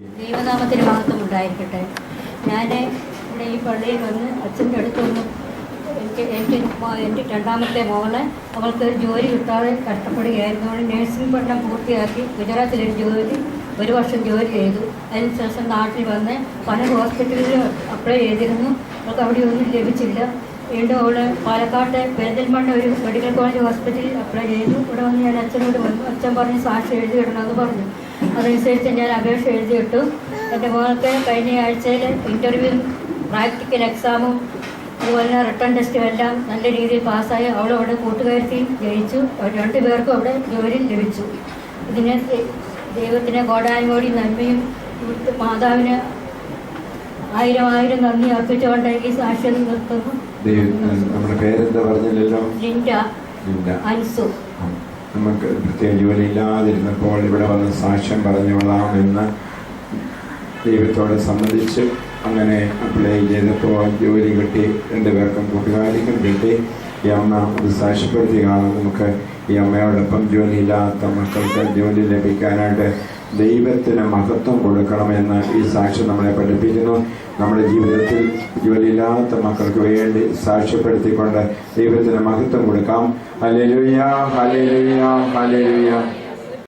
ദൈവനാമത്തിന് മഹത്വം ഉണ്ടായിരിക്കട്ടെ. ഞാൻ ഇവിടെ ഈ പള്ളിയിൽ വന്ന് അച്ഛൻ്റെ അടുത്തൊന്ന് എൻ്റെ രണ്ടാമത്തെ അവൾക്ക് ഒരു ജോലി കിട്ടാതെ കഷ്ടപ്പെടുകയായിരുന്നു. അവൾ നേഴ്സിംഗ് പഠനം പൂർത്തിയാക്കി ഗുജറാത്തിലൊരു ജോലി 1 വർഷം ജോലി ചെയ്തു. അതിനുശേഷം നാട്ടിൽ വന്ന് പല ഹോസ്പിറ്റലിൽ അപ്ലൈ ചെയ്തിരുന്നു. അവൾക്ക് അവിടെ ഒന്നും ലഭിച്ചില്ല. വീണ്ടും അവൾ പാലക്കാട്ടെ പെരിന്തൽമണ്ണ ഒരു മെഡിക്കൽ കോളേജ് ഹോസ്പിറ്റലിൽ അപ്ലൈ ചെയ്തു. ഇവിടെ വന്ന് ഞാൻ അച്ഛനോട് വന്നു. അച്ഛൻ പറഞ്ഞ് സാക്ഷി എഴുതിയിടണമെന്ന് പറഞ്ഞു. അതനുസരിച്ച് ഞാൻ അപേക്ഷ എഴുതിയിട്ടു. എൻ്റെ മകൾക്ക് കഴിഞ്ഞ ആഴ്ചയിൽ ഇൻ്റർവ്യൂ, പ്രാക്ടിക്കൽ എക്സാമും അതുപോലെ റിട്ടേൺ ടെസ്റ്റും എല്ലാം നല്ല രീതിയിൽ പാസ്സായി. അവളവിടെ കൂട്ടുകാരത്തെയും ജയിച്ചു. 2 പേർക്കും അവിടെ ജോലി ലഭിച്ചു. ഇതിനെ ദൈവത്തിന് കോടാനുകോടി നന്മയും ഇവിടുത്തെ മാതാവിന് 1000 നന്ദി അർപ്പിച്ചുകൊണ്ട് ഈ സാക്ഷ്യം നിർത്തുന്നു. നമ്മുടെ പേരെന്താ പറഞ്ഞില്ലല്ലോ? ലിൻഡ അൻസു. നമുക്ക് പ്രത്യേക ജോലി ഇല്ലാതിരുന്നപ്പോൾ ഇവിടെ വന്ന് സാക്ഷ്യം പറഞ്ഞോളാമെന്ന് ദൈവത്തോടെ സംബന്ധിച്ച് അങ്ങനെ അപ്ലൈ ചെയ്തപ്പോൾ ജോലി കിട്ടി. 2 പേർക്കും കൂട്ടുകാരിക്കും കിട്ടി. ഈ അമ്മ അത് സാക്ഷ്യപ്പെടുത്തിയാണ്. നമുക്ക് ഈ അമ്മയോടൊപ്പം ജോലിയില്ലാത്ത മക്കൾക്ക് ജോലി ലഭിക്കാനായിട്ട് ദൈവത്തിന് മഹത്വം കൊടുക്കണമെന്ന് ഈ സാക്ഷ്യം നമ്മളെ പഠിപ്പിക്കുന്നു. നമ്മുടെ ജീവിതത്തിൽ ജോലിയില്ലാത്ത മക്കൾക്ക് വേണ്ടി സാക്ഷ്യപ്പെടുത്തിക്കൊണ്ട് ദൈവത്തിന് മഹത്വം കൊടുക്കാം. Hallelujah, hallelujah, hallelujah.